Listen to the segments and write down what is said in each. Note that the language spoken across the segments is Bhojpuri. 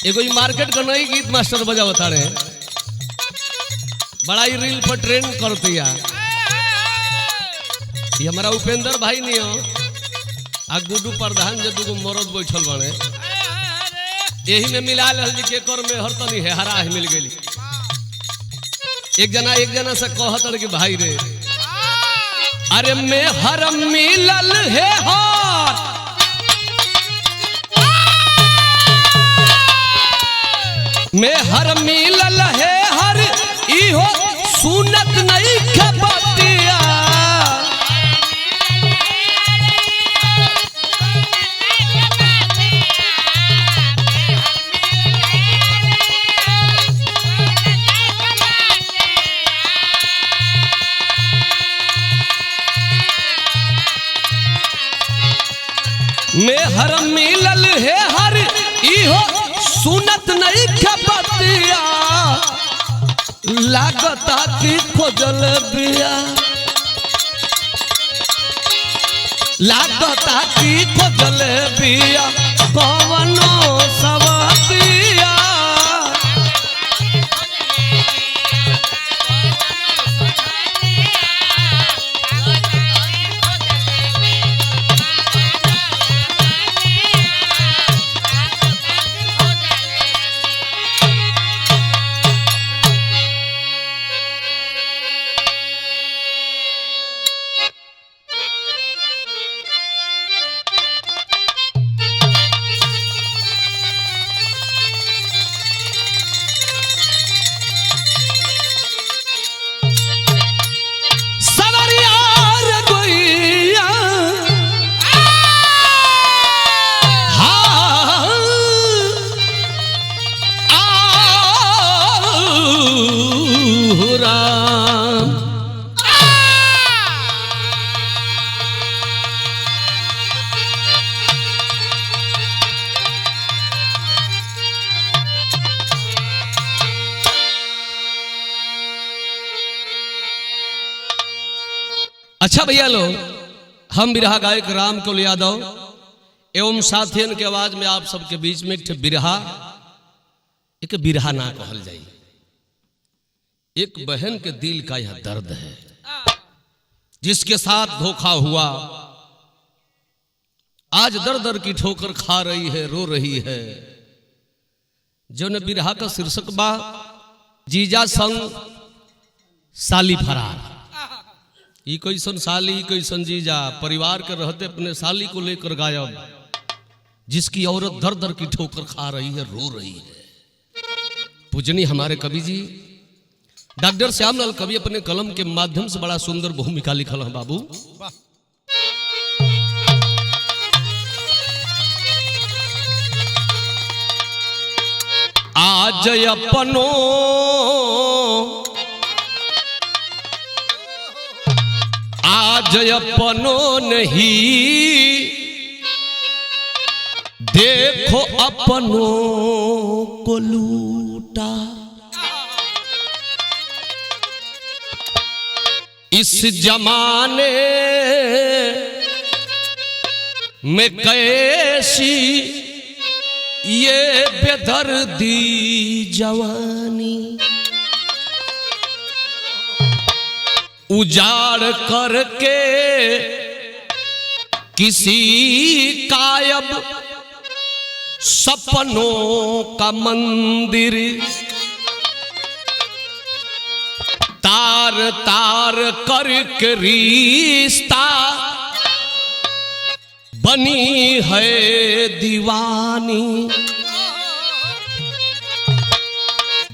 एगो मार्केट का नई गीत मास्टर बजावता रहे, बड़ा ही रील पर ट्रेंड करती है। ये हमारा उपेंद्र भाई नहीं हो आ गुड्डू प्रधान जो दूगो मरद बैठल बने यही में मिला जी के कर में हर तनी है हरा मिल गई। एक जना से कहत कि भाई रे अरे में हर मिलल है हार में हर मिलल है हर इहो सुनत नहीं खबतिया में हर मिलल है हर इहो सुनत नहीं खबतिया लागता की खोजल बिया लागता की खोजल बिया कवनो सवतिया अच्छा भैया लोग, हम बिरहा गायक राम कुल यादव एवं साथियन के आवाज में आप सबके बीच में एक बिरहा ना कहल जाए। एक बहन के दिल का यह दर्द है जिसके साथ धोखा हुआ, आज दर दर की ठोकर खा रही है, रो रही है। जो ने बिरहा का शीर्षक बा जीजा संग साली फरार। ई कैसन साली कैसन जीजा, परिवार के रहते अपने साली को लेकर गायब, जिसकी औरत दर दर की ठोकर खा रही है, रो रही है। पूजनी हमारे कवि जी डॉक्टर श्यामलाल कवि अपने कलम के माध्यम से बड़ा सुंदर भूमिका लिखल है बाबू। आज अपनो आज अपनो नहीं देखो अपनों को लूटा, इस जमाने में कैसी ये बेदर्दी जवानी, उजाड़ करके किसी कायब सपनों का मंदिर, तार तार करके रिश्ता बनी है दीवानी,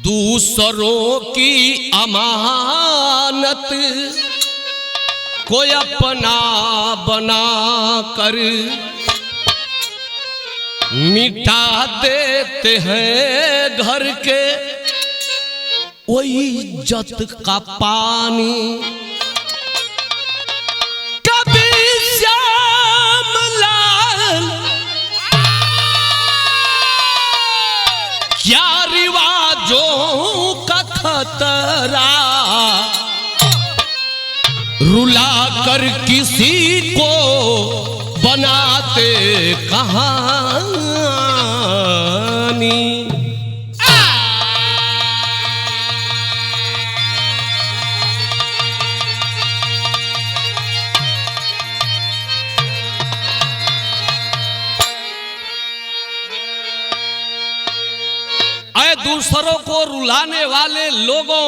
दूसरों की अमानत कोई अपना बना कर मिटा देते हैं घर के वही इज्जत का पानी। कभी श्यामलाल क्या रिवाजों का खतरा, रुला कर किसी को बनाते कहानी। आए दूसरों को रुलाने वाले लोगों,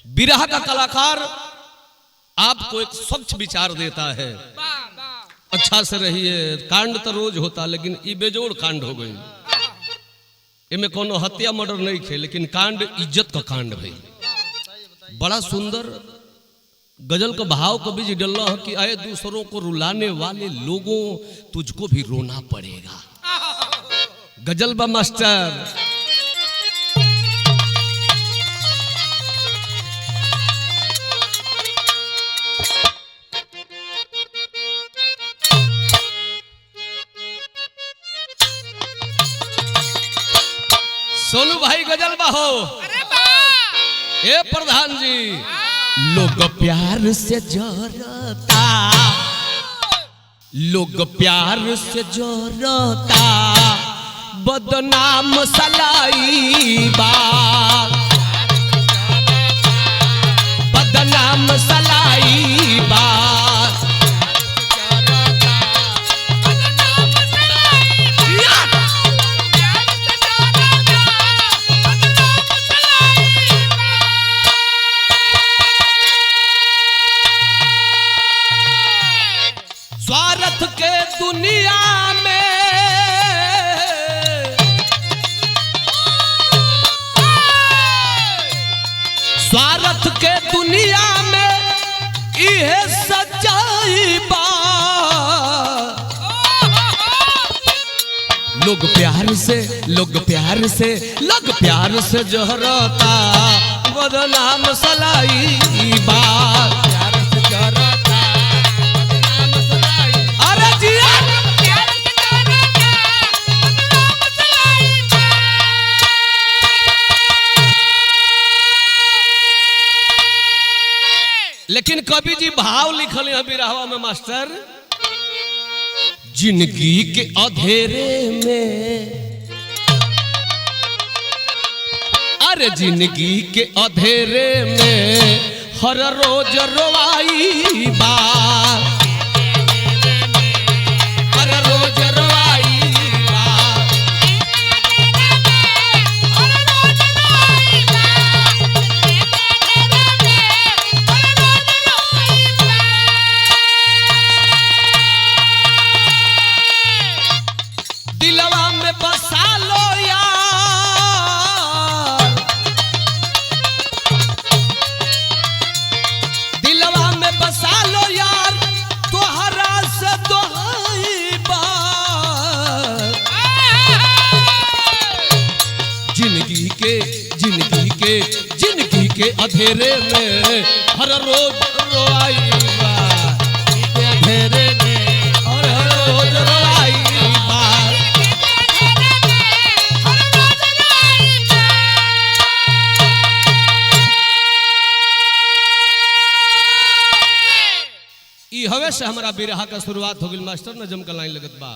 बिरहा का कलाकार आपको एक स्वच्छ विचार देता है, अच्छा से रहिए। कांड तो रोज होता, लेकिन ये बेजोड़ कांड हो गई। इनमें कोनो हत्या मर्डर नहीं थे, लेकिन कांड इज्जत का कांड भाई। बड़ा सुंदर गजल का भाव कभी जी डल्ला है कि आए दूसरों को रुलाने वाले लोगों, तुझको भी रोना पड़ेगा। गजल बा मास्टर। सोनू भाई गजल बा हो। ए प्रधान जी, लोग प्यार से जोरता, लोग प्यार से जोरता, बदनाम सलाईबा, बदनाम सलाईबा। स्वार्थ के दुनिया में, स्वार्थ के दुनिया में यह सच्चाई बा। लोग प्यार से, लोग प्यार से, लोग प्यार से जोहरता, बदनाम सलाई बा। लेकिन कवि जी भाव लिखल है बिरहवा में मास्टर, जिंदगी के अंधेरे में, अरे जिंदगी के अंधेरे में हर रोज रोवाई बा, हर रोज रोवाई बा। दिलवा में बसा लो यार, दिलवा में बसा लो यार, तोहरा से दोहाई बार। जिंदगी के, जिंदगी के, जिंदगी के अंधेरे में हर रोज रोआई बा, अंधेरे में और हर रोज रोआई बा। हवे से हमारा बिरहा का शुरुआत हो गई मास्टर, नजम का लाइन लगत बा।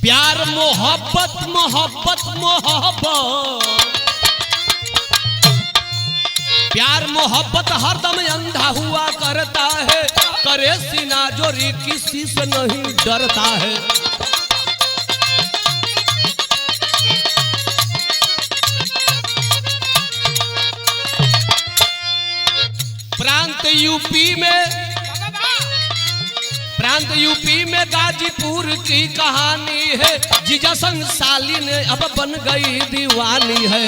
प्यार मोहब्बत मोहब्बत मोहब्बत, प्यार मोहब्बत हरदम अंधा हुआ करता है, करे सीना जोरी किसी से नहीं डरता है। प्रांत यूपी में, प्रांत यूपी में गाजीपुर की कहानी है, जीजा संग साली ने अब बन गई दीवानी है।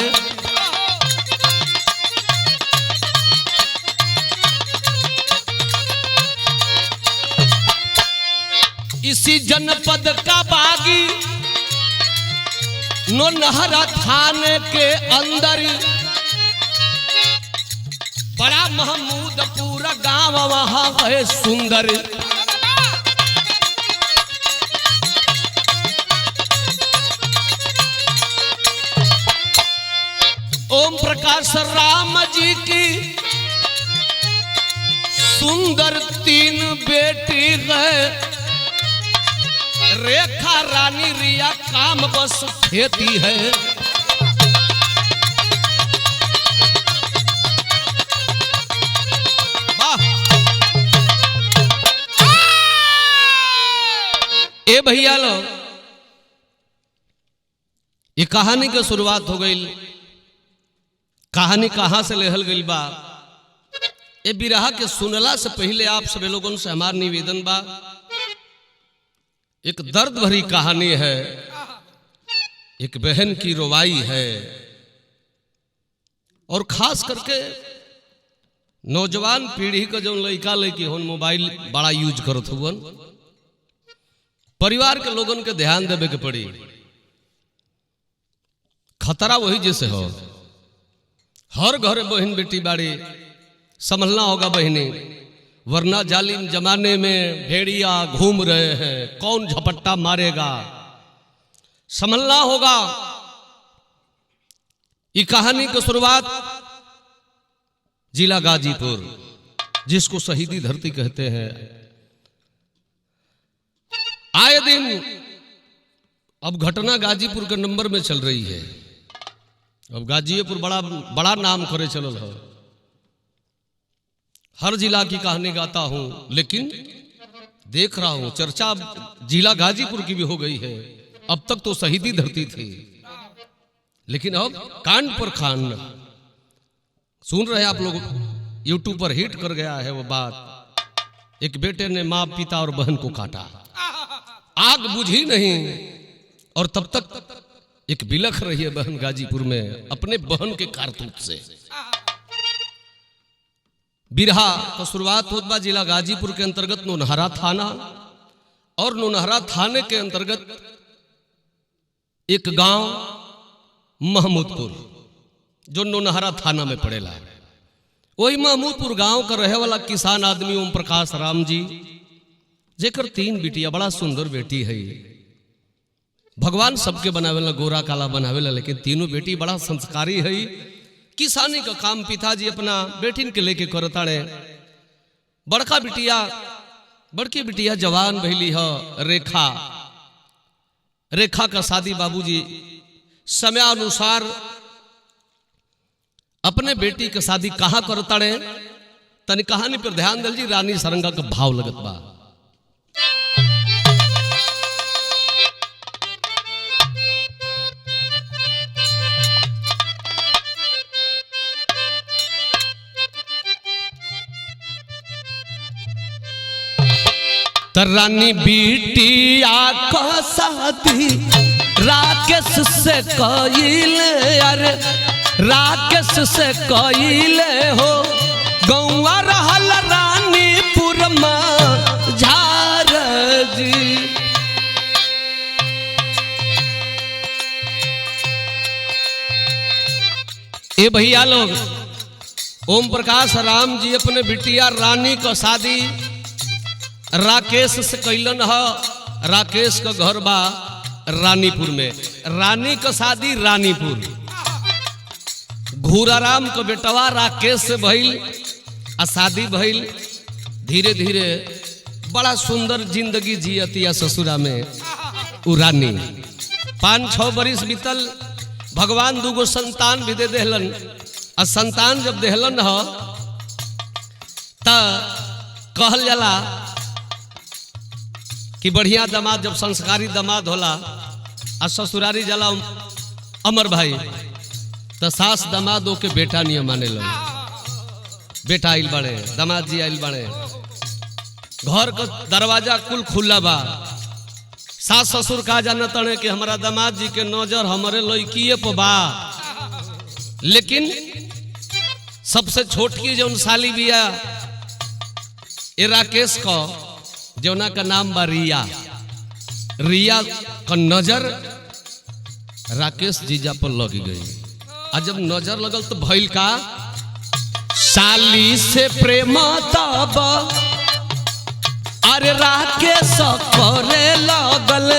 इसी जनपद का बागी नौनहरा थाने के अंदर बड़ा महमूदपुर गांव वहां है सुंदर। ओम प्रकाश राम जी की सुंदर 3 बेटी है, रेखा रानी रिया काम बस खेती है। ए भैया लो, ये कहानी की शुरुआत हो गई। कहानी कहां से लेहल गई बा, ये बिरहा के सुनला से पहले आप सब लोगों से हमार निवेदन बा, एक दर्द भरी कहानी है, एक बहन की रुवाई है, और खास करके नौजवान पीढ़ी का जो लड़का लड़की हो मोबाइल बड़ा यूज करत हुवन, परिवार के लोगन के ध्यान देवे के पड़ी। खतरा वही जैसे हो, हर घर बहन बेटी बाड़ी, संभलना होगा बहनी, वरना जालिम जमाने में भेड़िया घूम रहे हैं, कौन झपट्टा मारेगा, संभलना होगा। ये कहानी की शुरुआत जिला गाजीपुर, जिसको शहीदी धरती कहते हैं। आए दिन अब घटना गाजीपुर के नंबर में चल रही है। अब गाजीपुर बड़ा बड़ा नाम करे चलल है, हर जिला की कहानी गाता हूं, लेकिन देख रहा हूं चर्चा जिला गाजीपुर की भी हो गई है। अब तक तो शहीदी धरती थी, लेकिन अब कांड पर खान सुन रहे आप लोग, यूट्यूब पर हिट कर गया है वो बात। एक बेटे ने माँ पिता और बहन को काटा, आग बुझी नहीं, और तब तक एक बिलख रही है बहन गाजीपुर में अपने बहन के कारतूत से। बिरहा तो शुरुआत होत बा जिला गाजीपुर के अंतर्गत नोनहरा थाना, और नोनहरा थाने के अंतर्गत एक गांव महमूदपुर, जो नोनहरा थाना में पड़ेला। वही महमूदपुर गांव का रहे वाला किसान आदमी ओम प्रकाश राम जी, जेकर 3 बेटिया, बड़ा सुंदर बेटी है। भगवान सबके बनावेला, गोरा काला बनावेला, लेकिन तीनों बेटी बड़ा संस्कारी है। किसानी का काम पिताजी अपना बेटिन के लेके करताड़े। बड़की बिटिया जवान भैली है रेखा। रेखा का शादी बाबूजी समयानुसार अपने बेटी के शादी कहां करताड़े, तनी कहानी पर ध्यान दल जी। रानी सरंगा का भाव लगत बा। रानी बिटिया का शादी राकेश से कइले, अरे राकेश से कइले हो। गौवा रहल रानीपुर में झार जी। ए भैया लोग, ओम प्रकाश राम जी अपने बिटिया रानी का शादी राकेश से कैलन है। राकेश का घर बा रानीपुर में, रानी का शादी रानीपुर। घूराराम का बेटवा राकेश से भइल आ शादी भइल। धीरे धीरे बड़ा सुंदर जिंदगी जियतिया ससुरा में उ रानी। 5-6 बरिस बीतल, भगवान 2 संतान भी दे देहलन। आ संतान जब देहलन ह त कहल जाला कि बढ़िया दामाद जब संस्कारी दामाद होला आ ससुरारी जाला अमर भाई, तो सास दामादों के बेटा नहीं माने लो। बेटा आइल बड़े, दामाद जी आइल बड़े, घर का दरवाजा कुल खुला बा। सास ससुर कहा जाना तने कि हमारा दामाद जी के नजर हमारे लड़किए पर बा। लेकिन सबसे छोटकी जो साली बिया ए राकेश को, जौना का नाम बा रिया। रिया का नजर राकेश जीजा पर लग गई। और जब नजर लगल तो भइल का, साली से प्रेम तब अरे राकेश करे लगल।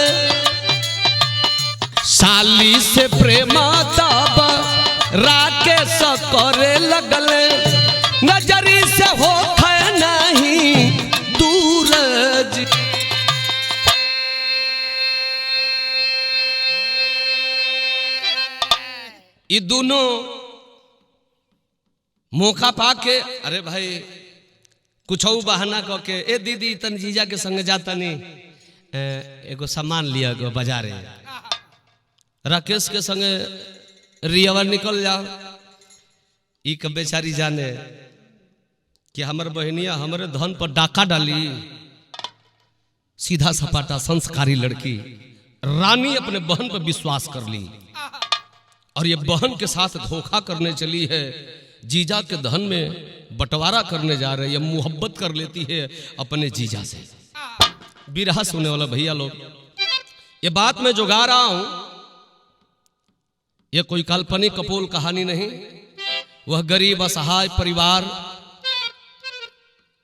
साली से प्रेम तब राकेश करे लगल। नजरी से हो नहीं दूर जी। ये दोनों मौका पाके, अरे भाई कुछ बहाना कह के, ए दीदी तन जीजा के संग जाता नहीं, एगो सामान लिया गो बाजारे। राकेश के संगे रियावर निकल जाओ। ई कब बेचारी जाने कि हमारे बहनिया हमारे धन पर डाका डाली। सीधा सपाटा संस्कारी लड़की रानी अपने बहन पर विश्वास कर ली और ये बहन के साथ धोखा करने चली है। जीजा के धन में बंटवारा करने जा रहे, ये मोहब्बत कर लेती है अपने जीजा से। बिरहा सुनने वाला भैया लोग, ये बात मैं जो गा रहा हूं ये कोई काल्पनिक कपोल कहानी नहीं। वह गरीब असहाय परिवार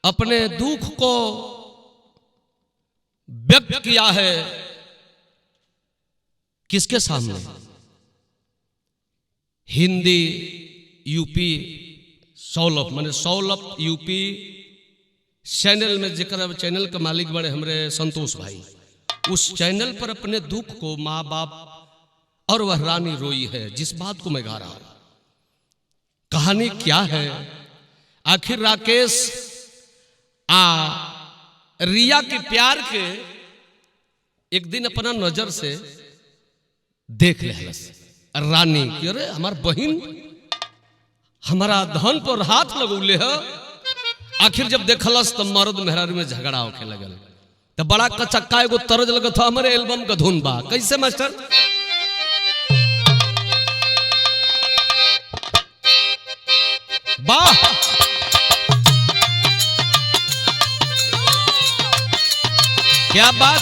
अपने दुख को व्यक्त किया है किसके सामने? हिंदी यूपी सौलभ माने सौलभ यूपी चैनल में, जिक्र चैनल के मालिक बड़े हमारे संतोष भाई, उस चैनल पर अपने दुख को माँ बाप और वह रानी रोई है। जिस बात को मैं गा रहा हूं, कहानी क्या है? आखिर राकेश रिया के प्यार के एक दिन अपना नजर से देख ले रानी कि अरे हमार बहन हमारा धन पर हाथ लगौले है। आखिर जब देखलस तो मर्द मेहरारू में झगड़ा होके लगल। तो बड़ा कचक्का एगो तरज लगा था हमारे एल्बम का धुन बा। कैसे मास्टर? वाह, क्या बात।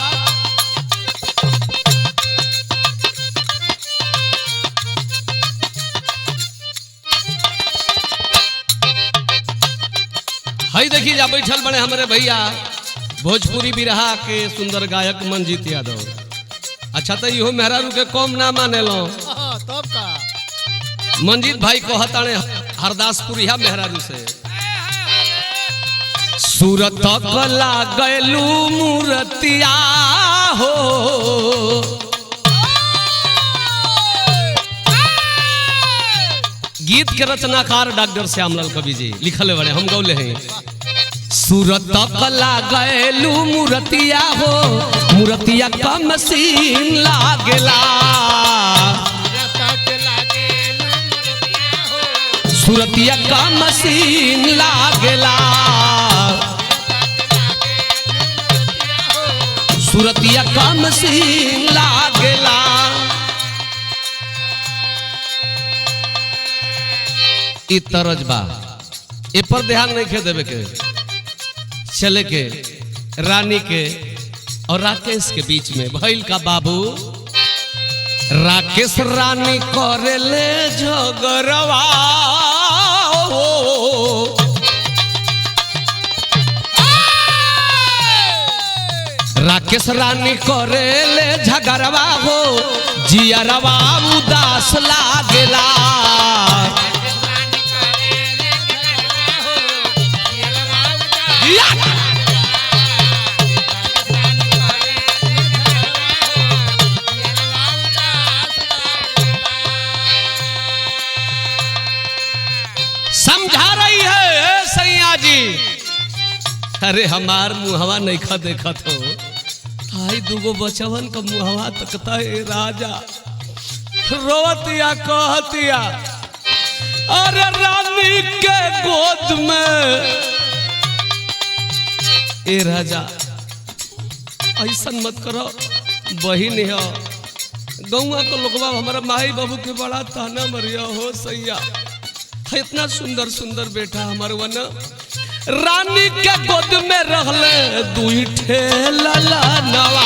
हाई देखिए जा बैठल बने हमारे भैया भोजपुरी बिरहा के सुंदर गायक मंजीत यादव। अच्छा तो इहो मेहरारू के कम ना माने लो तब का। मंजीत भाई को हताने हरदासपुरिया मेहरारू से सूरत कला गैलू मूर्तिया हो। गीत के रचनाकार डॉक्टर श्यामलाल कवि जी लिखल बड़े, हम गौले हैं। सूरत कला गैलू मूर्तिया हो, मूर्तिया का मशीन लागेला। सूरतिया का मशीन लागेला, सूरतिया का मशीन लागेला। ई तरज बा, ए पर ध्यान नहीं खे देवे के। चले के रानी के और राकेश के बीच में भइल का बाबू। राकेश रानी करे ले झगड़वा, राकेश रानी करे ले झगड़वा हो। जियरवा उदास लागेला, समझा रही है सैया जी। अरे हमार मुहवा नहीं खा देखा तो आई दुगो बचवन का मुहवा तकता है राजा। रोवतिया कहतिया अरे रानी के गोद में। ए राजा ऐसा मत करो, बहिन है गौवा को लोगवा हमारा माई बाबू के बड़ा ताना मरिया हो सैया। इतना सुंदर सुंदर बेटा हमारे वन रानी के गोद में रहले दुई ठेला नवा।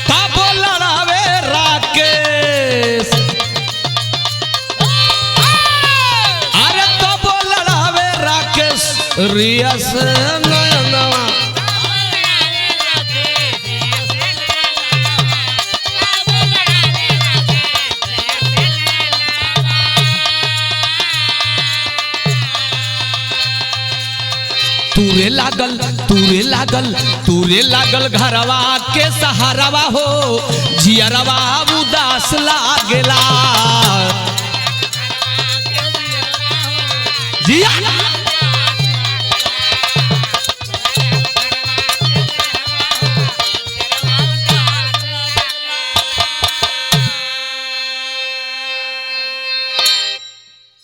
तब लड़ावे राकेश, अरे तब लड़ावे राकेश रिया से नवा। तुरे लाग तूरे लागल घरवा के सहारवा हो जियरवा उदास लागेला जिया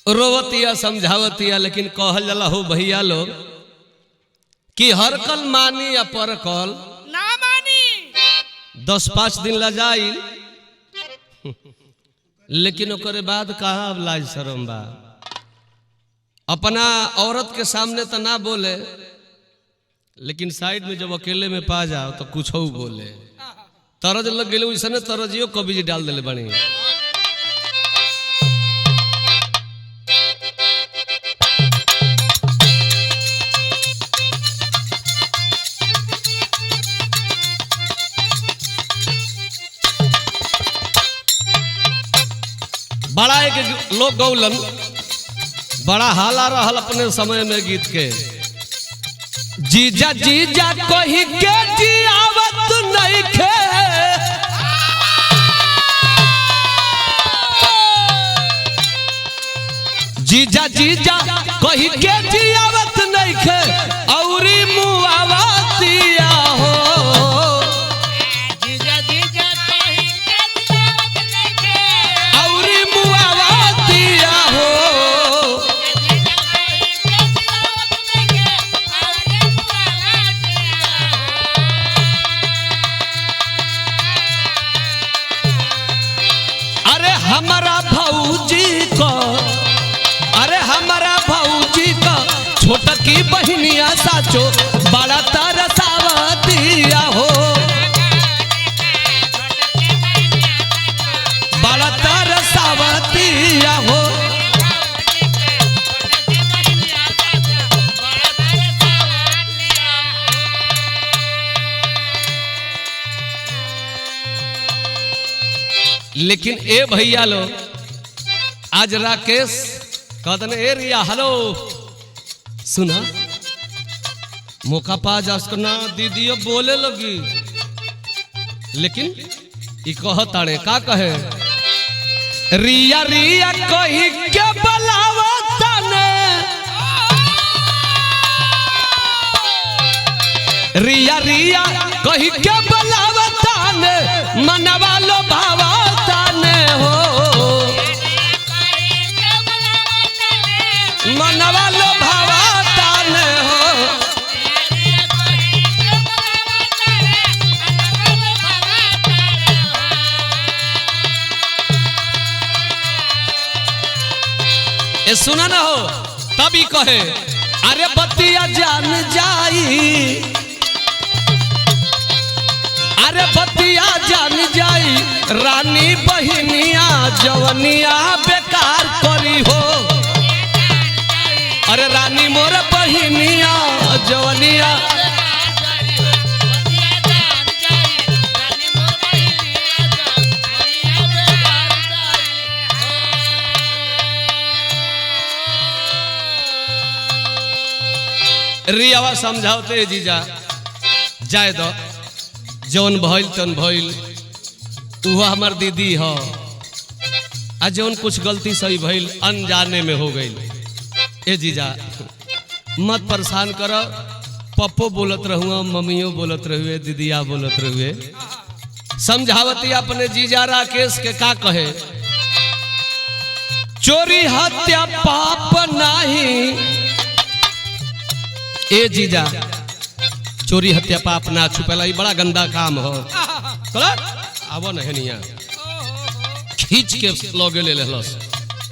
रोवतिया समझावतिया लेकिन कहल जला हो भैया लोग कि हर कल मानी या पर कल ना मानी 10-5 दिन ला जाई लेकिन ओकरे बाद कहाँ अब लाज शरम बा अपना औरत के सामने तो ना बोले लेकिन साइड में जब अकेले में पा जाओ तो कुछ बोले तरज लग गए वैसे तरजियो कभी डाल दिले बनी बड़ा एक लोग गौलन बड़ा हाला रहल अपने समय में गीत के जीजा जीजा कही के जियावत नहीं खे जीजा जीजा कही के जियावत नहीं खे औरी मुआवतिया हो जीजा जीजा कही के जियावत नहीं खे औरी मुआवतिया हो जीजा कही के जियावत नहीं खे औरे मुआवतिया अरे हमारा भौजी का छोटकी बहनिया साचो बड़ा तरसावतिया हो बड़ा तरसावतिया हो लेकिन ए भैया लो आज राकेश कहते ए रिया हेलो सुना मौका पा जा ना दीदी बोले लगी लेकिन ई कहताड़े का कहे रिया रिया कही के बुलावता ने रिया रिया कही के बुलावता ने मनवा लो भावता ने हो मनवा लो भावता ने हो ए सुना ना हो तभी कहे अरे बतिया जान जाई अरे बतिया जान जाई रानी बहिनिया जवनिया बेकार करी हो अरे रानी मोर बहिनिया जवनिया रियावा समझाते जीजा जाए दो जौन भइल तन भइल वह हमार दीदी हो आ जौन कुछ गलती सही भइल अनजाने में हो गई ए जीजा मत परेशान करो पप्पो बोलत रहुआ मम्मियों बोलत रहुए दीदिया बोलत रहुए समझावती अपने जीजा राकेश के का कहे चोरी हत्या पाप नहीं ए जीजा चोरी हत्या पाप ना छुपेला ये बड़ा गंदा काम हो आवो नहनिया खींच के लोगे ले लेलस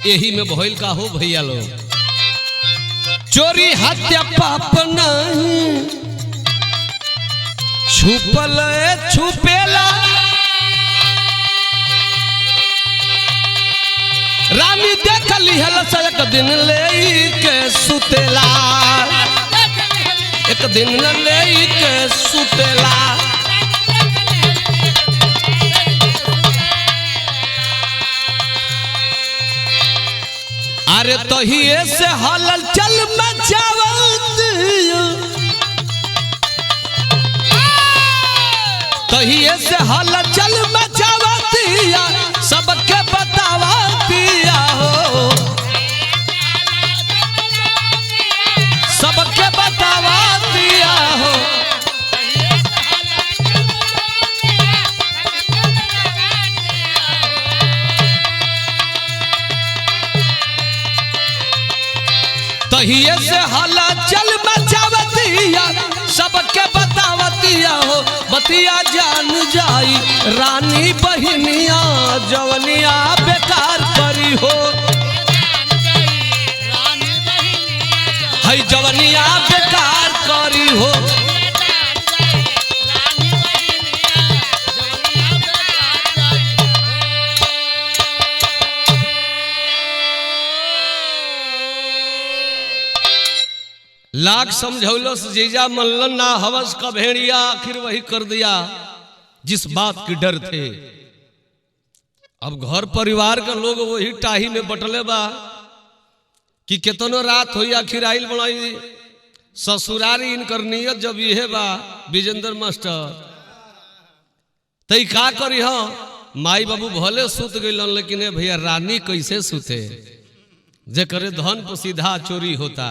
यही में भइल का हो भैया लोग चोरी हत्या पाप नहीं छुपल छुपेला रानी देख लिहल एक दिन ले के सुतेला एक दिन ले के सुतेला अरे तहिए से हलल चल मचावत तहिए से हलचल मचावतिया सबके बतावतिया हो सबके बतावतिया हो तहिए से हलचल मचावतिया सबके बतावतिया हो बतिया जान जाई रानी बहिनिया जवनिया बेकार करी हो है जवनिया बेकार करी हो लाख समझौलस जीजा मल्लन ना हवस का भेड़िया आखिर वही कर दिया जिस बात की डर थे। अब घर परिवार का लोग वही टाही में बटले बा कि कितनो रात हुई आखिर आइल बनाई ससुरारी इनकर नियत जब ये बा विजेंद्र मास्टर तई का करी हो माई बाबू भले सुत गइलन लेकिन ए भैया रानी कैसे सुते जे करे धन पर सीधा चोरी होता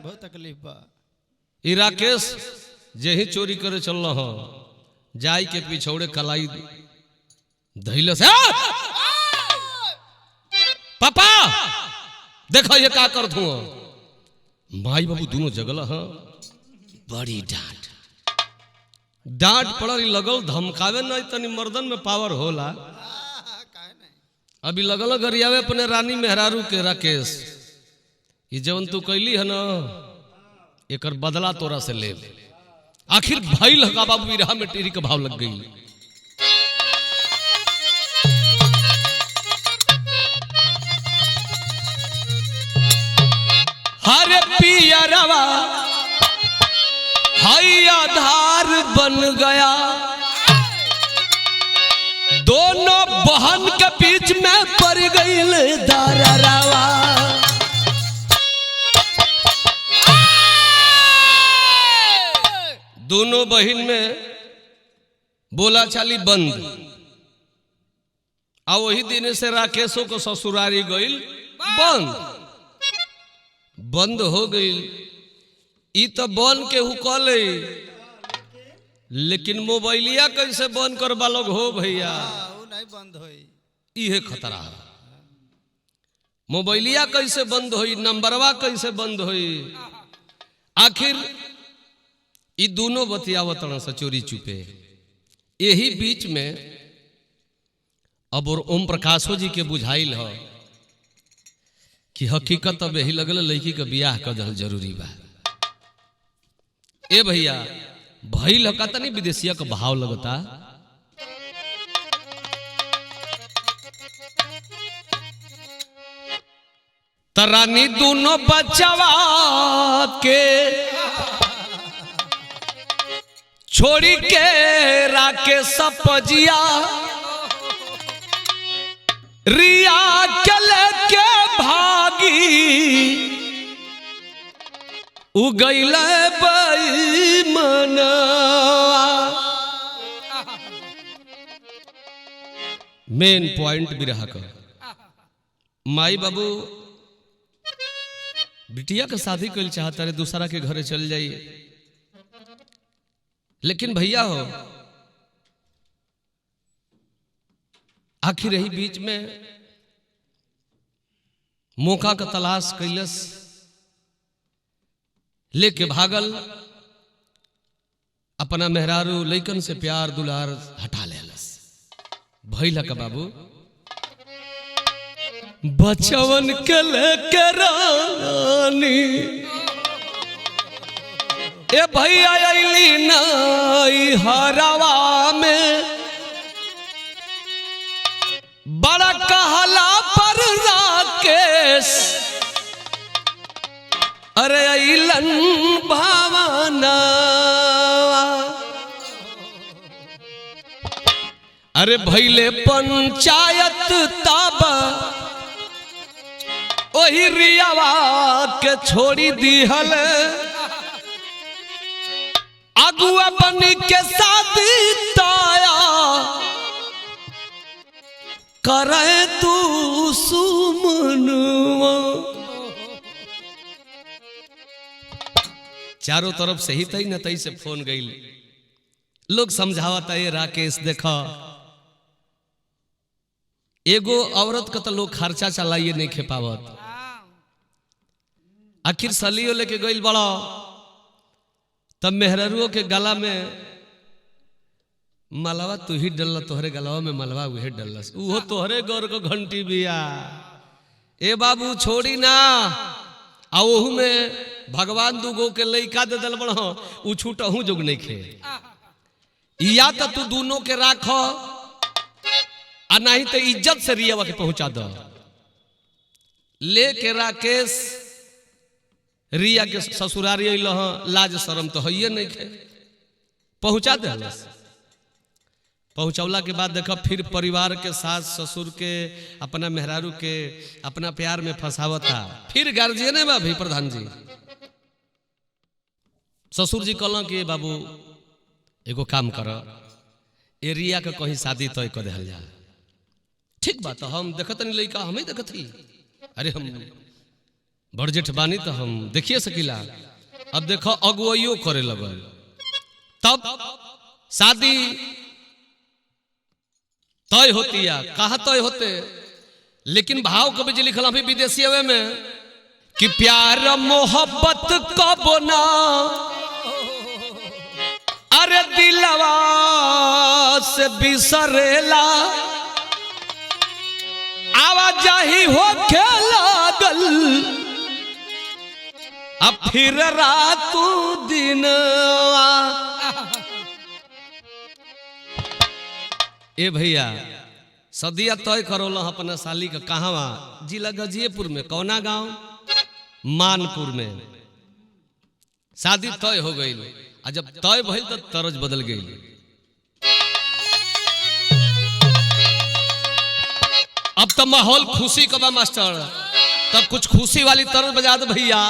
बहुत तकलीफ बा। ई राकेश जे ही चोरी करे चल रहा जाई के पिछौड़े कलाई धैल से पापा देखो ये का कर दू माई बाबू दोनों जगल हाँ बड़ी डांट डांट पड़ल लगल धमकावे नहीं तनी मर्दन में पावर होला अभी लगल गरियावे अपने रानी मेहरारू के राकेश ये जवन तू कैली है ना एकर बदला तोरा से ले आखिर भाई लगा बाबू विरहा में टेरी का भाव लग गई। हरे पियरवा हाई आधार बन गया दोनों बहन के बीच में पड़ गई दारावा दोनों बहन में बोला चाली बंद आ वही दिन से राकेशों को ससुरारी गई बंद हो गई ई तो बन के हुकल लेकिन मोबाइलिया कैसे बंद करवा लोग हो भैया नहीं बंद होई इहे खतरा है मोबाइलिया कैसे बंद होई नंबरवा कैसे बंद होई आखिर ये दोनों बतियावत से चोरी चुपे यही बीच में अब और ओम प्रकाशो जी के बुझाइल हो कि हकीकत अब यही लगल लड़की का बियाह कर जरूरी बा ए भैया भइल का तनी विदेशिया का भाव लगता तरानी दोनों बचवा के छोड़ी के राके सपजिया रिया के लेके भागी उगैल बेईमान मेन पॉइंट बिरहा का माई बाबू बिटिया का शादी कर चाहता रहे दूसरा के घरे चल जाइए लेकिन भैया हो आखिर यही बीच में मौका का तलाश कैलस लेके भागल अपना मेहरारू लइकन से प्यार दुलार हटा लेलस भैला का बाबू बचवन के लेके रानी ए भैया अली नाई हरावा में बड़ा कहला पर राकेश अरे अलन भावना अरे भैले पंचायत ताब वही रियावा के छोड़ी दिहल अगुआ बनी के शादी ताया करे तू सुमनवा। चारों तरफ से ही तई न तई से फोन गई। लोग समझावता है राकेश देखा एगो औरत का तो लोग खर्चा चलाइए नहीं खेपावत। आखिर सलियो लेके गई बड़ा तब मेहरारुओं के गला में मलवा तू ही डल्ला, तोहरे गलवा में मलवा उहे डल्लस, वो तोहरे गौर को घंटी बिया। ए बाबू छोड़ी ना आ ओहू में भगवान दुगो के लइका दे दल बड़ उ छूटहू जोग नहीं खे। या तो तू दोनों के राख आ नहीं तो इज्जत से रियावा के पहुंचा दो। ले के राकेश रिया के ससुरारी अइल लाज शरम तो है नहीं खे, पहुंचा दे। पहुंचौला के बाद देखा फिर परिवार के सास ससुर के अपना मेहरारू के अपना प्यार में फंसावता। फिर गार्जियन में भी प्रधान जी ससुर जी कहल कि बाबू एगो काम कर एरिया के कहीं शादी तय कर दिया जा। ठीक बात हम देखत नहीं लइका हम ही देखत ही। अरे हम बड़जेठ बानी तो हम देखिए सकीला। अब देखो अगुवाइयो करे लगल तब शादी तय होती है। कहा तय होते लेकिन भाव कभी जी लिखल अभी विदेशी में कि प्यार मोहब्बत कब ना अरे दिलवा से बिसरेला आवाजाही हो के लागल अब फिर रातों दिन। ए भैया सदिया तय करोल अपना साली का कहावा जिला गजिएपुर में कौना गांव मानपुर में शादी तय हो गई। और जब तय भइल तो तरज बदल गई। अब तो माहौल खुशी का बा मास्टर, तब कुछ खुशी वाली तरज बजा दो भैया।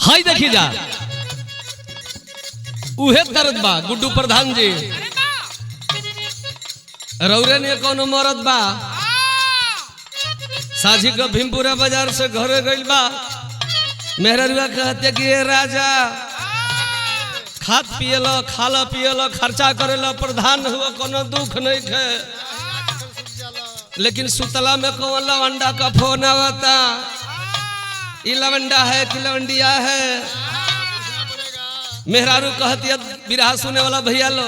हाय देखी जा उहे दर्द बा गुड्डू प्रधान जी रौरे ने कोनो मरद बा साझी का भीमपुरा बाजार से घरे गइल बा। मेहररुआ कहते कि ये राजा खात पियल खाला पियल खर्चा करेला प्रधान हुआ कोनो दुख नहीं खे, लेकिन सुतला में कौन लवंडा का फोन आवता। ई लवंडा है कि लवंडिया है। मेहरारू कहती बिरहा सुने वाला भैया लो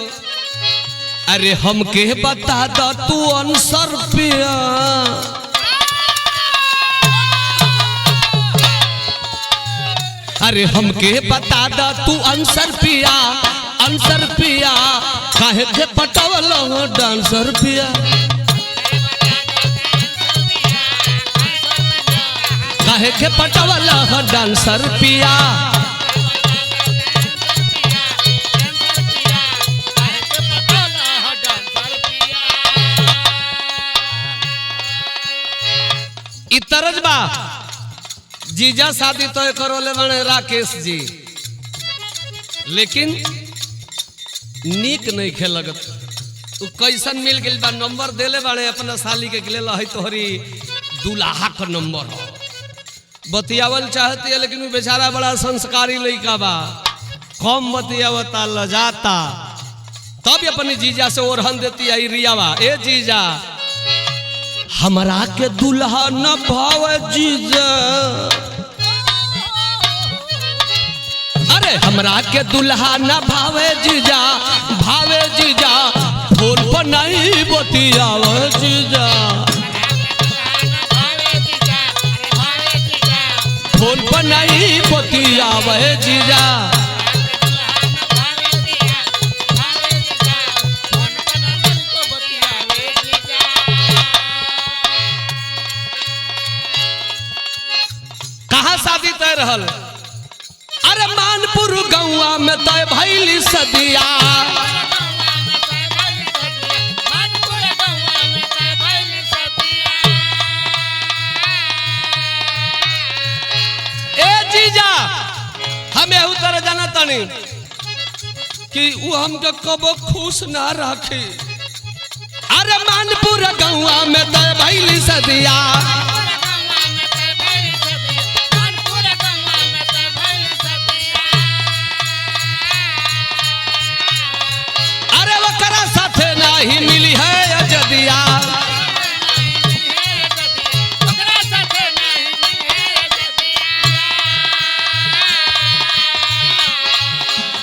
अरे हमके बता दो तू अनसर पिया। अरे हमके बता दा तू अंसर पिया काहे के पटवल डांसर पिया। काहे के पटवल डांसर पिया। तरज बा जीजा शादी तय करोले बने राकेश जी, लेकिन नीक नहीं खे लगत। तू कैसन मिल गई बा नंबर देले बाड़े अपना साली के लिए है तोहरी दुल्हा का नंबर हो। बतियावल चाहती है लेकिन वो बेचारा बड़ा संस्कारी लड़का बा, कम बतियावता लजाता। तब अपनी जीजा से ओरहन देती है रियावा ए जीजा हमरा के दुल्हा न भावे जीजा। अरे हमरा के दुल्हा न भावे जीजा फोन पर नहीं बतियावे जीजा। फोन पर नहीं बतियावे जीजा। शादी तय रहल अरे मानपुर गौआ में तय भइली सदिया। हमें उतर जाना तनी कि वो हमके कबो खुश ना रखे। अरे मानपुर गौआ में तो भैली सदिया, अरे वकरा साथे नहीं मिली है अजदिया।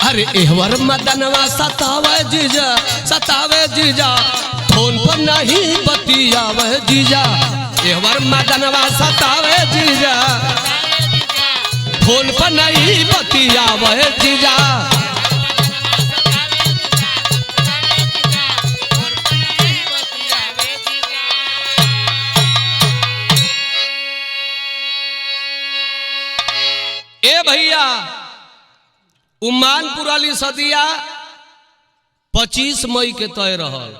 अरे एहवर मदनवा सतावे जीजा फोन पर नहीं बतियावे जीजा। एहवर मदनवा सतावे जीजा फोन पर नहीं बतियावे जीजा। ए भैया उमानपुर वाली सदिया 25 मई के तय रहल,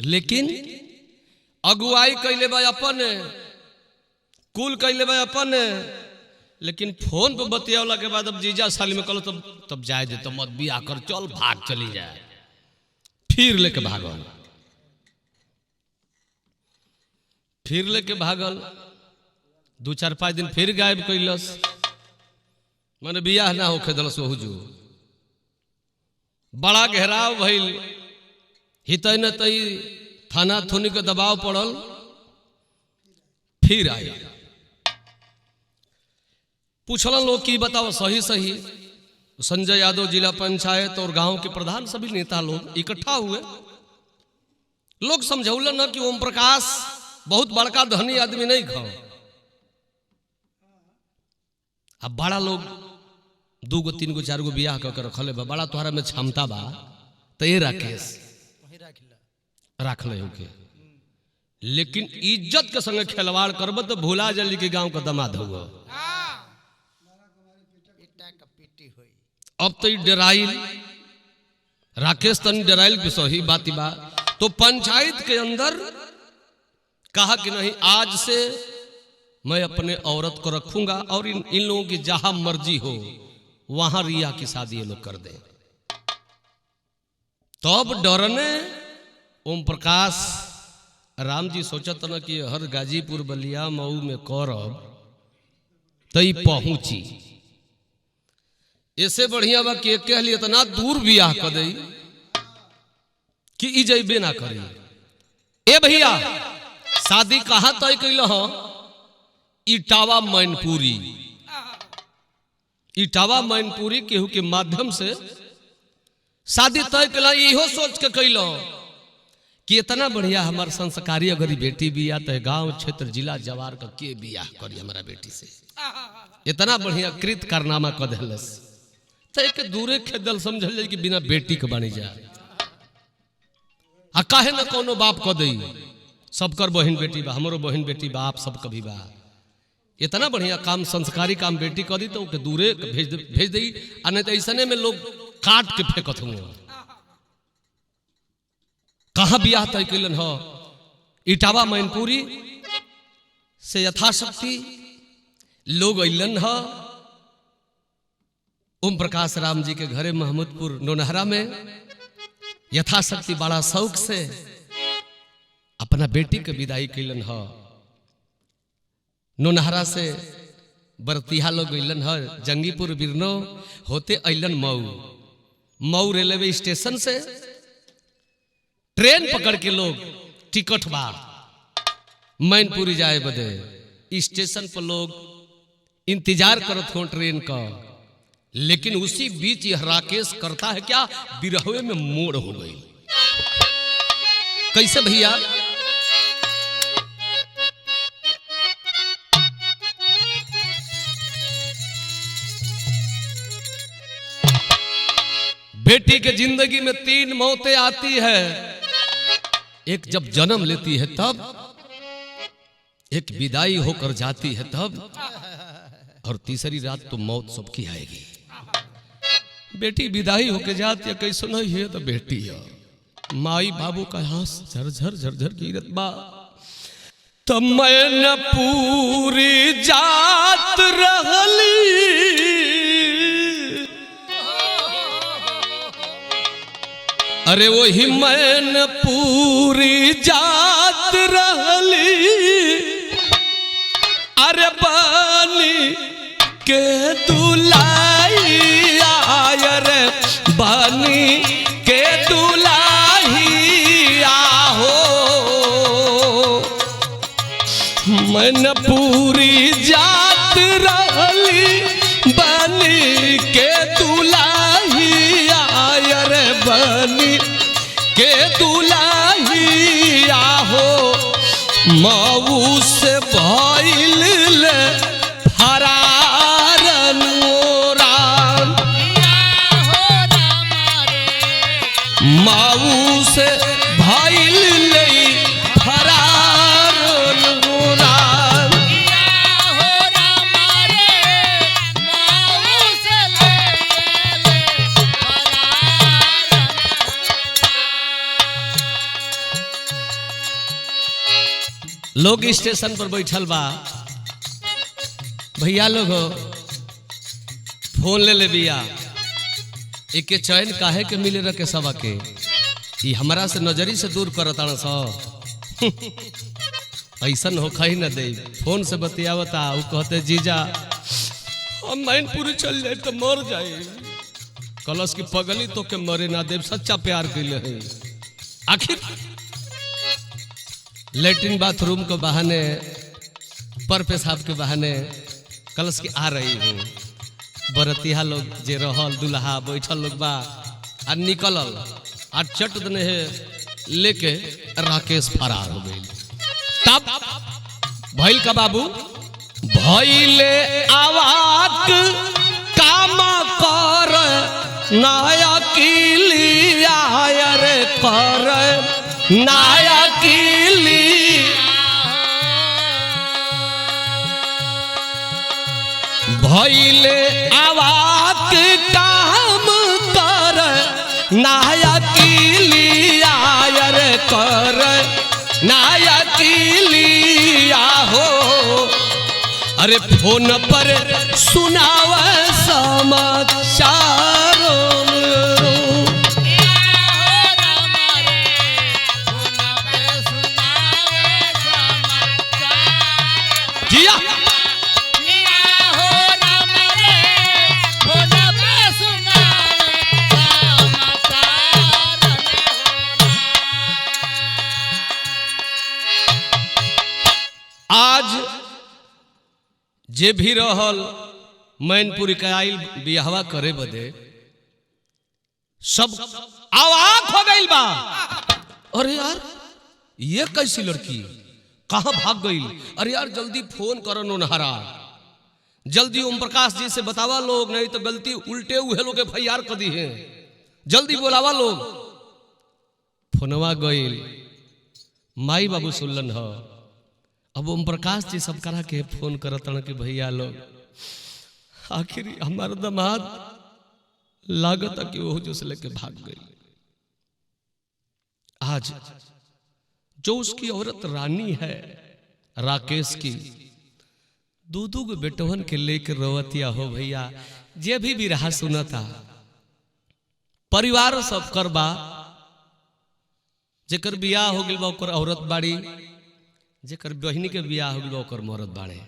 लेकिन अगुवाई कैले बा अपन, कुल कैले बा अपन, लेकिन फोन पे बतियावला के बाद अब जीजा साली में कहलो तब जाए दे, तो मत बिया कर, चल भाग चली जाए। फिर लेके भागल, फिर लेके भागल, 2-4-5 दिन फिर गायब कैलस, माने बियाह ना होखे दलस। हुजू बड़ा घेराव भइल, हितै न तई थाना थुनी के दबाव पड़ल। फिर आया पूछलन लोग कि बताओ सही सही। संजय यादव जिला पंचायत और गांव के प्रधान सभी नेता लोग इकट्ठा हुए। लोग समझौलन न कि ओम प्रकाश बहुत बड़का धनी आदमी नहीं खाओ। अब बड़ा लोग 2 गो 3 गो 4 गो बियाह कर रखले बा, बड़ा तोहरा में क्षमता बा, तो ये राकेश रख ले होके। लेकिन इज्जत के संग खिलवाड़ करब तो भूला जल्दी के गांव का दामाद हुआ। अब तो डराइल राकेश तन डराइल भी सही बात बा। तो पंचायत के अंदर कहा कि नहीं, आज से मैं अपने औरत को रखूंगा और इन लोगों की जहां मर्जी हो वहां रिया की शादी ये लोग कर दे। तब डरने ओम प्रकाश राम जी सोचत न कि हर गाजीपुर बलिया मऊ में करब तई पहुंची, ऐसे बढ़िया बा कि कह लिए इतना दूर बियाह कर दई कि ई जइबे ना करी। ए भैया शादी कहां तय कैल हो? इटावा मैनपुरी। इटावा मैनपुरी केहू के माध्यम से शादी तय कैला। इहो सोच के कैल कि इतना बढ़िया हमार संस्कारी अगर बेटी बिया तो गांव क्षेत्र जिला जवार का के बियाह करी हमारा बेटी से। इतना बढ़िया कृत कारनामा कर दिलस तो एक दूरे खेदल समझल जाए कि बिना बेटी के बनी जा। आ काहे न कोनो बाप कह दई सबकर बहन बेटी बा, हमरो बहन बेटी बा, आप सब कभी बा। इतना बढ़िया काम संस्कारी काम बेटी कर दी तो उके दूरे भेज दी। आ नहीं तो ऐसने में लोग काट के फेंकत हुए। कहाँ बियाह तय कैलन हो? इटावा मैनपुरी से यथाशक्ति लोग अलन हो ओम प्रकाश राम जी के घरे महमूदपुर नौनहरा में। यथाशक्ति बड़ा शौक से अपना बेटी के विदाई कैलन हो। नौनहरा से बरतिहा लोग अलन हो जंगीपुर बिरनो होते अलन मऊ। मऊ रेलवे स्टेशन से ट्रेन पकड़ के लोग टिकट बा मैनपुरी जाए बदे स्टेशन पर लोग इंतजार करत हो ट्रेन का। लेकिन उसी बीच यह राकेश करता है क्या, बिरहवे में मोड़ हो गई। कैसे भैया? बेटी के जिंदगी में 3 मौतें आती है। एक जब जन्म लेती है तब, एक विदाई होकर जाती है तब, और तीसरी रात तो मौत सबकी आएगी। बेटी विदाई होकर जाती है कैसे नहीं है तो बेटी है माई बाबू का हाथ झरझर झरझर गिरत बा। तब मैं न पूरी जात रहली अरे वही मैन पूरी जात रहली अरे बानी के दुलाई रे बानी के दुलाई आहो मैन पूरी जात रहली बानी के दुलाई रे बानी के दुलाई आहो मऊ से भइल फरार नोरान मऊ से भइल फरार नोरान लोग स्टेशन पर बैठल बा भैया लोग फोन ले ले बिया एक चैन काहे के मिले रखे सब के ई हमरा से नजरी से दूर करत ऐसा हो खाई न दे फोन से बतियावता वो कहते जीजा हम मैनपुरी चल जाए तो मर जाए कलश की पगली तो के मरे ना देव सच्चा प्यार कैले है आखिर लेटरिन बाथरूम के बहाने पर पेशाब के बहाने कलश की आ रही हूँ बरतिया लोग जे रहल दुल्हा बैठल लोग बा आ निकलल आ चट दने लेके राकेश फरार हो गई तब भइल का बाबू भइले आवाज काम कर नाया किलिया रे कर नाया किली भइले आवाज काम कर नाया किलिया रे कर नाया किलिया हो अरे फोन पर सुनाव समाचार जिया आज जे भी रहल मैनपुरी के आइल बियाहवा करे बदे सब आवाक हो गई बा। अरे यार ये कैसी लड़की कहाँ भाग गई? अरे यार जल्दी फोन करो नोनहरा, जल्दी ओम प्रकाश जी से बतावा लोग, नहीं तो गलती उल्टे हुए लोग एफआईआर कर दी है, जल्दी बोलावा लोग। फोनवा गईल माई बाबू सुनलन हो। अब ओम प्रकाश जी सब करा के फोन करत कि भैया लोग आखिर हमारा दामाद लागत कि वो जो से लेके भाग गई। आज जो उसकी औरत रानी है राकेश की, दूधू के बेटवन के लेकर रोवतिया हो भैया। जे भी रहा सुना था परिवार सब करबा, जेकर बियाह हो गइल बा ओकर औरत बाड़ी, जेकर बहिनी के बियाह हो गइल बा ओकर मरद बाड़े,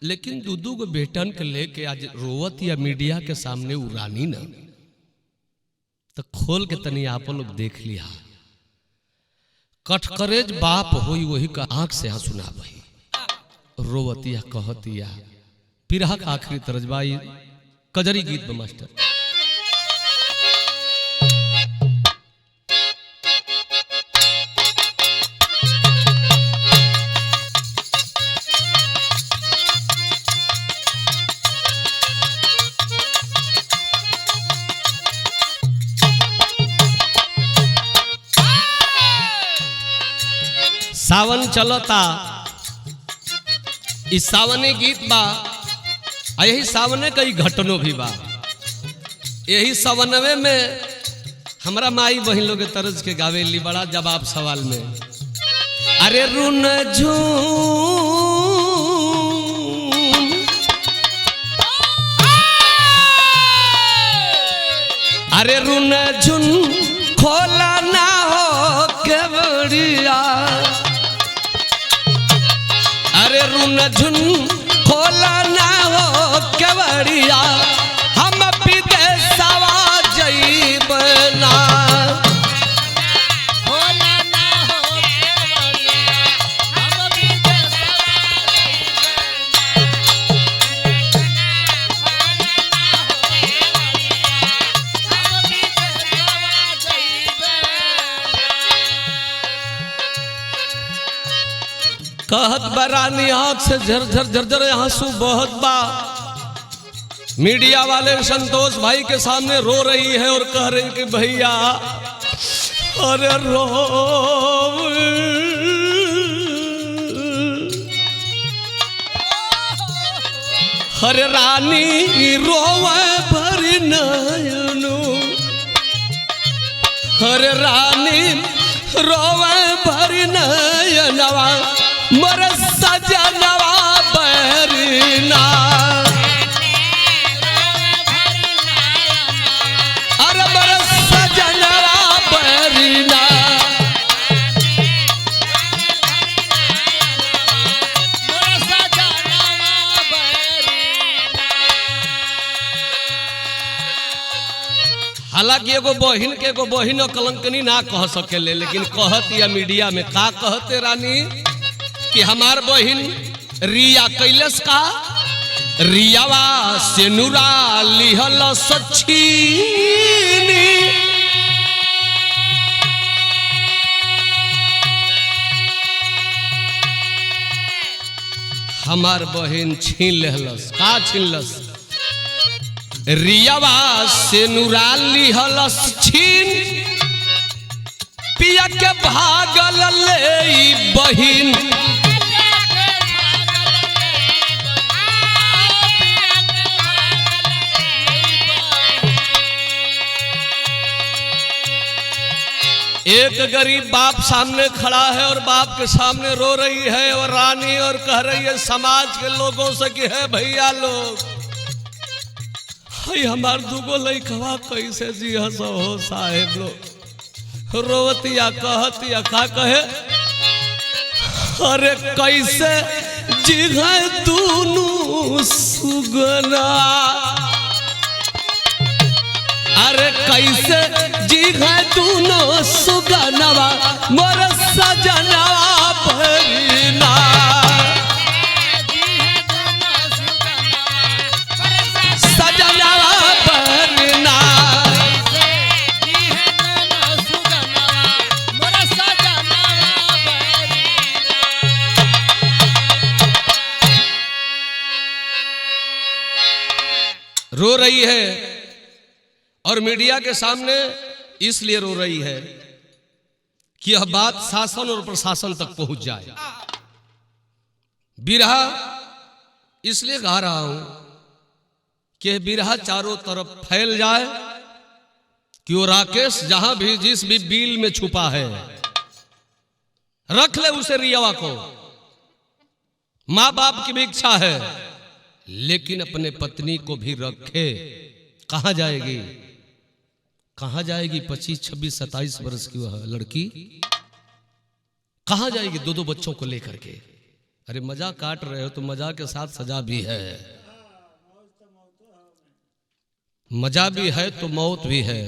लेकिन दूधू के बेटन के लेके आज रोवत या मीडिया के सामने उ रानी न, तो खोल के तनी आप लोग देख लिया। कटकरेज बाप होई वही का आंख से आंसू ना बही, रोवतिया कहतिया। पिरहा का आखिरी तरजबाई कजरी गीत में मास्टर। सावन चलता, इस सावने गीत बा, यही सावने कई घटनों भी बा। यही सावनवे में हमरा माई बहन लोग के तरज के गावे ली बड़ा जवाब सवाल में। अरे रुन झूम, अरे रुन झुन खोला ना हो केवड़िया, अरे रुन झुन खोला ना हो केवड़िया, हम विदेशवा जइबना। खोला ना हो केवड़िया, हम विदेशवा कहत बरानी आंख से झरझर झरझर आंसू बहत बा। मीडिया वाले संतोष भाई के सामने रो रही है और कह रही कि भैया अरे रो, हरे रानी रोवे भरी नयनो, हरे रानी रोवे भरी नयनवा, मोर सजनवा बरना। अरे मोर सजनवा बरना। हालांकि एगो बहिन के एगो बहिन कलंकनी ना कह सकेले, लेकिन कहत या मीडिया में का कहते रानी कि हमार बहिन रिया कैलस का, रियावा से नुरा लिहल सच्छीनी, हमार बहिन छीन लेहलस। का छीनलस? रियावा से नुरा लिहलस छीन, पिया के भागल ले बहिन, एक गरीब बाप सामने खड़ा है और बाप के सामने रो रही है और रानी और कह रही है समाज के लोगों से कि है भैया लोग, हई हमार दुगो लइकवा कैसे जी हसो हो साहेब लोग। रोवतिया कहतिया का कहे, अरे कैसे जी है दोनों सुगना, अरे कैसे जी है दोनों सुगनवा, मोर सजनवा भरना। सजनवा भरना। रो रही है और मीडिया के सामने इसलिए रो रही है कि यह बात शासन और प्रशासन तक पहुंच जाए। बिरहा इसलिए गा रहा हूं कि बिरहा चारों तरफ फैल जाए कि वो राकेश जहां भी जिस भी बिल में छुपा है रख ले उसे रियावा को। मां बाप की भी इच्छा है, लेकिन अपने पत्नी को भी रखे। कहां जाएगी, कहां जाएगी? 25, 26, 27 वर्ष की वह लड़की कहां जाएगी दो दो बच्चों को लेकर के? अरे मजाक काट रहे हो तो मजाक के साथ सजा भी है, मजा भी है तो मौत भी है।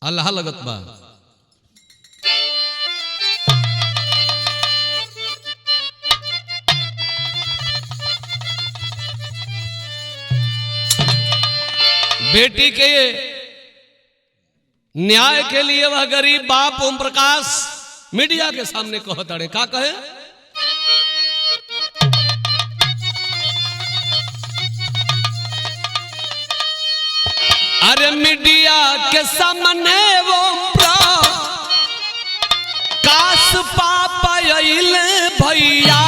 अल्लाह लगत बा। बेटी के न्याय के लिए वह गरीब बाप ओम प्रकाश मीडिया के सामने कहता है। का कहे? अरे मीडिया के सामने वो प्रकाश पापा अइले भैया,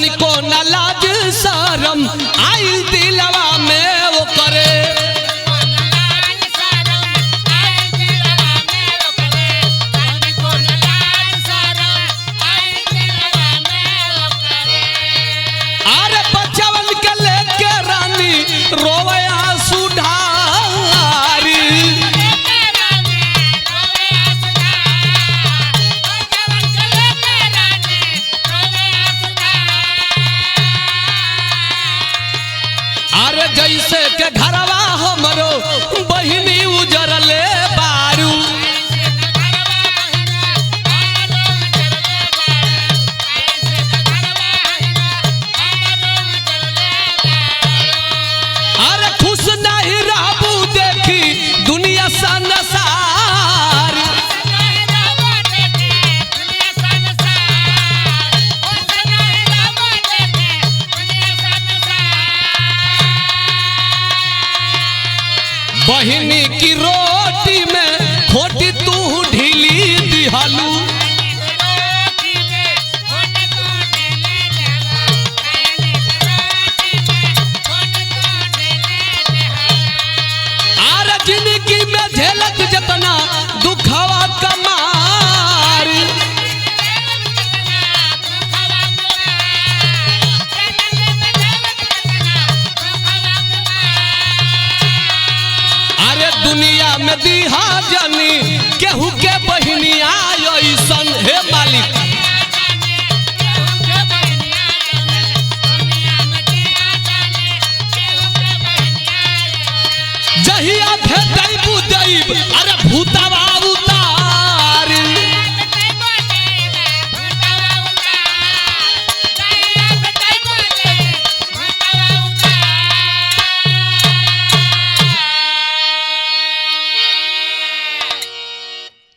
तनिको न लाज शरम आई दिलवा में वो करे। अरे बचवन के लेके रानी रोवे आंसू ढारी। अरे जैसे के घरवा हमरो बहिनी उजरले बारू। अरे खुश नहीं रहबू देखी दुनिया संसार। बहिनी की रोटी में खोटी तू ढीली दिहालू। आर जिंदगी में झेलत जतना दुखवा कमार। अरे दुनिया में दिहा जानी केहू के बहिनी आयो सन। हे मालिक जहिया भेटै बुदैब अरे भूतवा उतार।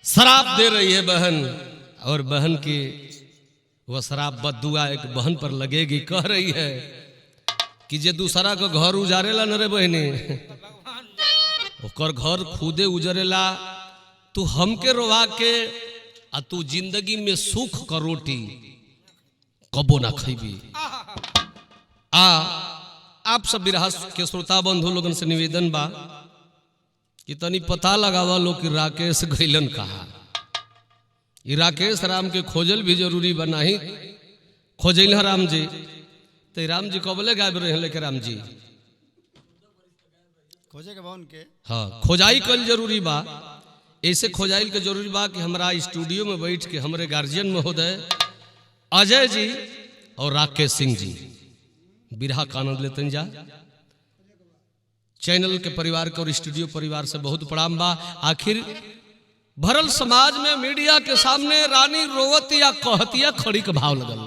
शराब दे रही है बहन और बहन की वह शराब बददुआ एक बहन पर लगेगी। कह रही है कि जे दूसरा को घर उजारेला न रे बहनी ओकर घर खुदे उजरेला। तू हमके रोवा के आ तू जिंदगी में सुख का रोटी कबो ना खैबी। आप सब बिरहा के श्रोता बंधु लोगन से निवेदन बा कि तनी पता लगावा लो कि राकेश गैलन कहा। ये राकेश राम के खोजल भी जरूरी बना ही खोजल है राम जी। तो राम जी कबले गायब रहे लेके राम जी खोजे के बाउन के हाँ खोजाई कल जरूरी बा। ऐसे खोजाइल के जरूरी बा कि हमारा स्टूडियो में बैठ के हमारे गार्जियन महोदय अजय जी और राकेश सिंह जी बिरहा का आनंद लेते जा। चैनल के परिवार के और स्टूडियो परिवार से बहुत प्रणाम बा। आखिर भरल समाज में मीडिया के सामने रानी रोवतिया कहतिया खड़ी के भाव लगल।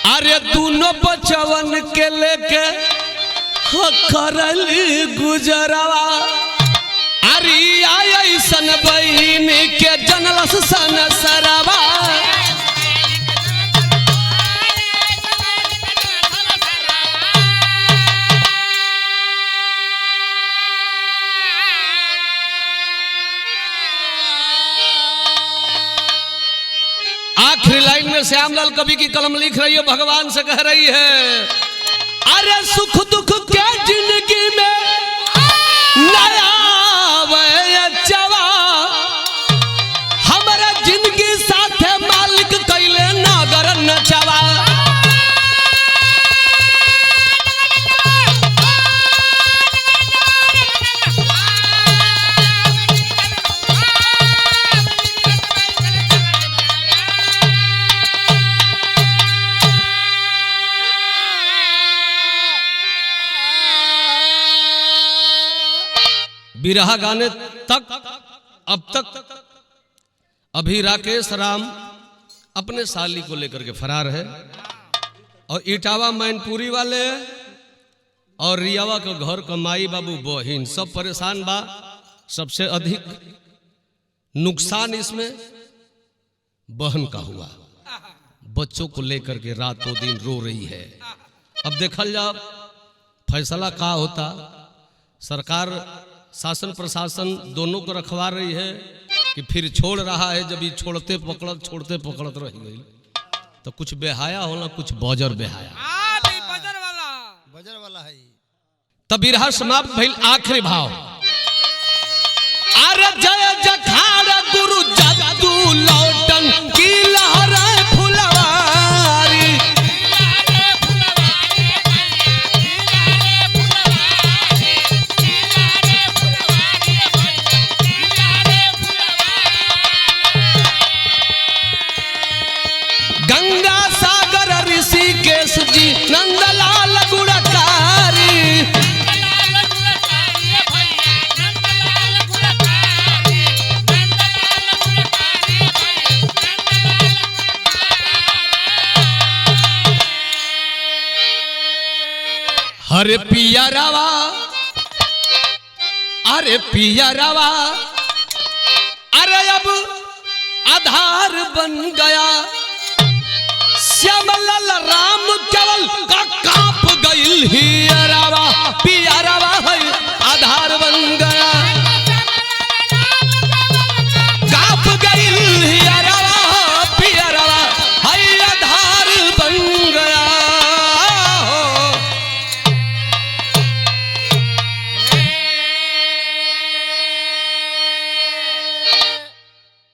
अरे दोनों बचवन के लेके करल गुजरवा। अरे ऐसन बहन के जनलस सन सरवा। आखिरी लाइन में श्यामलाल कवि की कलम लिख रही है, भगवान से कह रही है, अरे सुख दुख के जिंदगी में नया चवा हमारा जिंदगी साथे मालिक कैले नागर नचवा। बिरहा गाने तक अब तक अभी राकेश राम अपने साली को लेकर के फरार है और इटावा मैनपुरी वाले और रियावा के घर का माई बाबू बहिन सब परेशान बा। सबसे अधिक नुकसान इसमें बहन का हुआ, बच्चों को लेकर के रातों दिन रो रही है। अब देखल जा फैसला का होता। सरकार शासन प्रशासन दोनों को रखवा रही है कि फिर छोड़ रहा है। जब ये छोड़ते पकड़त रह गई तो कुछ बेहाया होला, कुछ बजर बेहाया। बजर वाला है। तब बिरहा समाप्त भइल। आखिरी भाव, अरे जय जखाड़ गुरु जद्दू लौटन की लहर फुलवारी। गंगा सागर ऋषिकेश जी नंदलाल गुणकारी। अरे पिया रवा, अरे पिया रवा, अरे अब आधार बन गया। श्यामलाल राम केवल का कांप गइल ही रवा, पिया रवा।